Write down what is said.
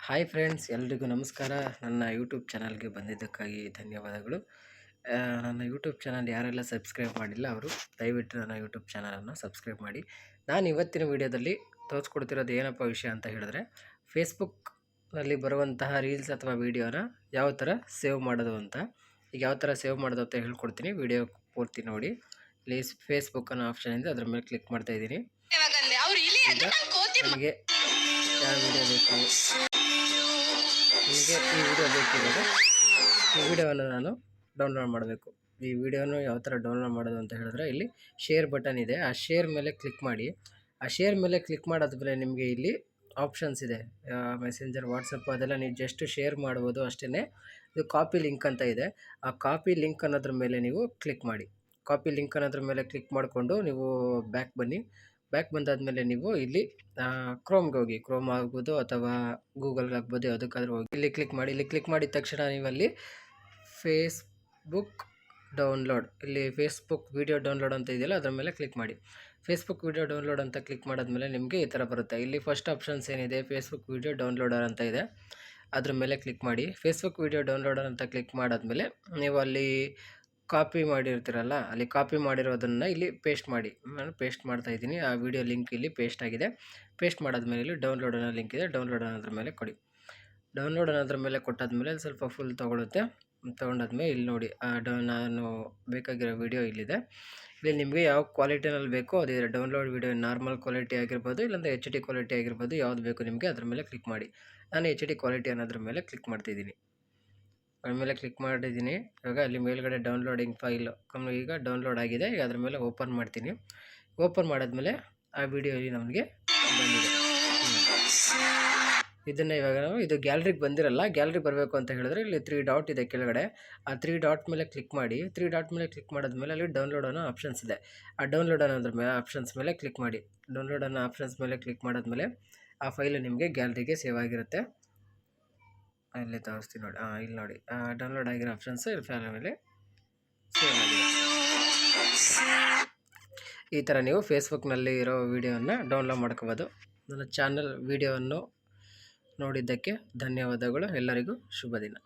Hi friends, ಎಲ್ರಿಗೂ ನಮಸ್ಕಾರ. ನನ್ನ ಯೂಟ್ಯೂಬ್ ಚಾನಲ್ಗೆ ಬಂದಿದ್ದಕ್ಕಾಗಿ ಧನ್ಯವಾದಗಳು. ನನ್ನ ಯೂಟ್ಯೂಬ್ ಚಾನಲ್ ಯಾರೆಲ್ಲ ಸಬ್ಸ್ಕ್ರೈಬ್ ಮಾಡಿಲ್ಲ ಅವರು ದಯವಿಟ್ಟು ನನ್ನ ಯೂಟ್ಯೂಬ್ ಚಾನಲನ್ನು ಸಬ್ಸ್ಕ್ರೈಬ್ ಮಾಡಿ. ನಾನು ಇವತ್ತಿನ ವಿಡಿಯೋದಲ್ಲಿ ತೋರಿಸ್ಕೊಡ್ತಿರೋದು ಏನಪ್ಪ ವಿಷಯ ಅಂತ ಹೇಳಿದ್ರೆ, ಫೇಸ್ಬುಕ್ನಲ್ಲಿ ಬರುವಂತಹ ರೀಲ್ಸ್ ಅಥವಾ ವೀಡಿಯೋನ ಯಾವ ಥರ ಸೇವ್ ಮಾಡೋದು ಅಂತ. ಈಗ ಯಾವ ಥರ ಸೇವ್ ಮಾಡೋದು ಅಂತ ಹೇಳ್ಕೊಡ್ತೀನಿ. ವಿಡಿಯೋ ಪೂರ್ತಿ ನೋಡಿ. ಇಲ್ಲಿ ಫೇಸ್ಬುಕ್ ಅನ್ನೋ ಆಪ್ಷನ್ ಇದೆ, ಅದ್ರ ಮೇಲೆ ಕ್ಲಿಕ್ ಮಾಡ್ತಾ ಇದ್ದೀನಿ. ನನಗೆ ಯಾವ ವಿಡಿಯೋ ಬೇಕು, ನಿಮಗೆ ಈ ವಿಡಿಯೋ ಬೇಕಿರೋದು ಈ ವಿಡಿಯೋವನ್ನು ನಾನು ಡೌನ್ಲೋಡ್ ಮಾಡಬೇಕು. ಈ ವಿಡಿಯೋನು ಯಾವ ಥರ ಡೌನ್ಲೋಡ್ ಮಾಡೋದು ಅಂತ ಹೇಳಿದ್ರೆ, ಇಲ್ಲಿ ಶೇರ್ ಬಟನ್ ಇದೆ, ಆ ಶೇರ್ ಮೇಲೆ ಕ್ಲಿಕ್ ಮಾಡಿ. ಆ ಶೇರ್ ಮೇಲೆ ಕ್ಲಿಕ್ ಮಾಡಾದ್ಮೇಲೆ ನಿಮಗೆ ಇಲ್ಲಿ ಆಪ್ಷನ್ಸ್ ಇದೆ, ಮೆಸೆಂಜರ್, ವಾಟ್ಸಪ್, ಅದೆಲ್ಲ ನೀವು ಜಸ್ಟ್ ಶೇರ್ ಮಾಡ್ಬೋದು ಅಷ್ಟೇ. ಇದು ಕಾಪಿ ಲಿಂಕ್ ಅಂತ ಇದೆ, ಆ ಕಾಪಿ ಲಿಂಕ್ ಅನ್ನೋದ್ರ ಮೇಲೆ ನೀವು ಕ್ಲಿಕ್ ಮಾಡಿ. ಕಾಪಿ ಲಿಂಕ್ ಅನ್ನೋದ್ರ ಮೇಲೆ ಕ್ಲಿಕ್ ಮಾಡಿಕೊಂಡು ನೀವು ಬ್ಯಾಕ್ ಬನ್ನಿ. ಬ್ಯಾಕ್ ಬಂದಾದಮೇಲೆ ನೀವು ಇಲ್ಲಿ ಕ್ರೋಮ್ಗೆ ಹೋಗಿ, ಕ್ರೋಮ್ ಆಗ್ಬೋದು ಅಥವಾ ಗೂಗಲ್ಗೆ ಆಗ್ಬೋದು, ಯಾವುದಕ್ಕಾದ್ರೂ ಹೋಗಿ ಇಲ್ಲಿ ಕ್ಲಿಕ್ ಮಾಡಿ. ಇಲ್ಲಿ ಕ್ಲಿಕ್ ಮಾಡಿದ ತಕ್ಷಣ ನೀವಲ್ಲಿ ಫೇಸ್ಬುಕ್ ಡೌನ್ಲೋಡ್, ಇಲ್ಲಿ ಫೇಸ್ಬುಕ್ ವಿಡಿಯೋ ಡೌನ್ಲೋಡ್ ಅಂತ ಇದೆಯಲ್ಲ, ಅದರ ಮೇಲೆ ಕ್ಲಿಕ್ ಮಾಡಿ. ಫೇಸ್ಬುಕ್ ವಿಡಿಯೋ ಡೌನ್ಲೋಡ್ ಅಂತ ಕ್ಲಿಕ್ ಮಾಡಾದ್ಮೇಲೆ ನಿಮಗೆ ಈ ಥರ ಬರುತ್ತೆ. ಇಲ್ಲಿ ಫಸ್ಟ್ ಆಪ್ಷನ್ಸ್ ಏನಿದೆ, ಫೇಸ್ಬುಕ್ ವಿಡಿಯೋ ಡೌನ್ಲೋಡರ್ ಅಂತ ಇದೆ, ಅದ್ರ ಮೇಲೆ ಕ್ಲಿಕ್ ಮಾಡಿ. ಫೇಸ್ಬುಕ್ ವಿಡಿಯೋ ಡೌನ್ಲೋಡರ್ ಅಂತ ಕ್ಲಿಕ್ ಮಾಡಾದ್ಮೇಲೆ ನೀವು ಅಲ್ಲಿ ಕಾಪಿ ಮಾಡಿರ್ತೀರಲ್ಲ, ಅಲ್ಲಿ ಕಾಪಿ ಮಾಡಿರೋದನ್ನು ಇಲ್ಲಿ ಪೇಸ್ಟ್ ಮಾಡಿ. ನಾನು ಪೇಸ್ಟ್ ಮಾಡ್ತಾ ಇದ್ದೀನಿ. ಆ ವಿಡಿಯೋ ಲಿಂಕ್ ಇಲ್ಲಿ ಪೇಸ್ಟ್ ಆಗಿದೆ. ಪೇಸ್ಟ್ ಮಾಡಾದ್ಮೇಲೆ ಇಲ್ಲಿ ಡೌನ್ಲೋಡ್ ಅನ್ನೋ ಲಿಂಕ್ ಇದೆ, ಡೌನ್ಲೋಡ್ ಅನ್ನೋದ್ರ ಮೇಲೆ ಕೊಡಿ. ಡೌನ್ಲೋಡ್ ಅನ್ನೋದ್ರ ಮೇಲೆ ಕೊಟ್ಟಾದ್ಮೇಲೆ ಸ್ವಲ್ಪ ಫುಲ್ ತೊಗೊಳುತ್ತೆ. ತೊಗೊಂಡಾದ್ಮೇಲೆ ಇಲ್ಲಿ ನೋಡಿ, ನಾನು ಬೇಕಾಗಿರೋ ವಿಡಿಯೋ ಇಲ್ಲಿದೆ. ಇಲ್ಲಿ ನಿಮಗೆ ಯಾವ ಕ್ವಾಲಿಟಿನಲ್ಲಿ ಬೇಕೋ ಅದಿದೆ. ಡೌನ್ಲೋಡ್ ವಿಡಿಯೋ ನಾರ್ಮಲ್ ಕ್ವಾಲಿಟಿ ಆಗಿರ್ಬೋದು, ಇಲ್ಲಾಂದರೆ HD ಕ್ವಾಲಿಟಿ ಆಗಿರ್ಬೋದು, ಯಾವ್ದು ಬೇಕು ನಿಮಗೆ ಅದ್ರ ಮೇಲೆ ಕ್ಲಿಕ್ ಮಾಡಿ. ನಾನು HD ಕ್ವಾಲಿಟಿ ಅನ್ನೋದ್ರ ಮೇಲೆ ಕ್ಲಿಕ್ ಮಾಡ್ತಿದ್ದೀನಿ. ಅದ್ರ ಮೇಲೆ ಕ್ಲಿಕ್ ಮಾಡಿದ್ದೀನಿ. ಇವಾಗ ಅಲ್ಲಿ ಮೇಲ್ಗಡೆ ಡೌನ್ಲೋಡಿಂಗ್ ಫೈಲ್ ಈಗ ಡೌನ್ಲೋಡ್ ಆಗಿದೆ. ಈಗ ಅದ್ರ ಮೇಲೆ ಓಪನ್ ಮಾಡ್ತೀನಿ. ಓಪನ್ ಮಾಡಾದ್ಮೇಲೆ ಆ ವಿಡಿಯೋ ಇಲ್ಲಿ ನಮಗೆ ಬಂದಿದೆ. ಇದನ್ನು ಇವಾಗ ನಾವು ಇದು ಗ್ಯಾಲರಿಗೆ ಬಂದಿರಲ್ಲ. ಗ್ಯಾಲರಿ ಬರಬೇಕು ಅಂತ ಹೇಳಿದ್ರೆ ಇಲ್ಲಿ 3 ಡಾಟ್ ಇದೆ ಕೆಳಗಡೆ. ಆ 3 ಡಾಟ್ ಮೇಲೆ ಕ್ಲಿಕ್ ಮಾಡಿ. 3 ಡಾಟ್ ಮೇಲೆ ಕ್ಲಿಕ್ ಮಾಡಿದ್ಮೇಲೆ ಅಲ್ಲಿ ಡೌನ್ಲೋಡ್ ಅನ್ನೋ ಆಪ್ಷನ್ಸ್ ಇದೆ. ಆ ಡೌನ್ಲೋಡ್ ಅನ್ನೋದ್ರ ಮೇಲೆ ಆಪ್ಷನ್ಸ್ ಮೇಲೆ ಕ್ಲಿಕ್ ಮಾಡಿ. ಡೌನ್ಲೋಡ್ ಅನ್ನೋ ಆಪ್ಷನ್ಸ್ ಮೇಲೆ ಕ್ಲಿಕ್ ಮಾಡಾದ್ಮೇಲೆ ಆ ಫೈಲು ನಿಮಗೆ ಗ್ಯಾಲರಿಗೆ ಸೇವ್ ಆಗಿರುತ್ತೆ. ಇಲ್ಲಿ ತೋರಿಸ್ತೀನಿ ನೋಡಿ. ಇಲ್ಲಿ ನೋಡಿ, ಡೌನ್ಲೋಡ್ ಆಗಿರೋ ಆಪ್ಷನ್ಸ್ ಫೈಲ್ ಮೇಲೆ ಸೇವ್ ಆಗಿದೆ. ಈ ಥರ ನೀವು ಫೇಸ್ಬುಕ್ನಲ್ಲಿ ಇರೋ ವಿಡಿಯೋವನ್ನು ಡೌನ್ಲೋಡ್ ಮಾಡ್ಕೋಬೋದು. ನನ್ನ ಚಾನಲ್ ವಿಡಿಯೋವನ್ನು ನೋಡಿದ್ದಕ್ಕೆ ಧನ್ಯವಾದಗಳು. ಎಲ್ಲರಿಗೂ ಶುಭ ದಿನ.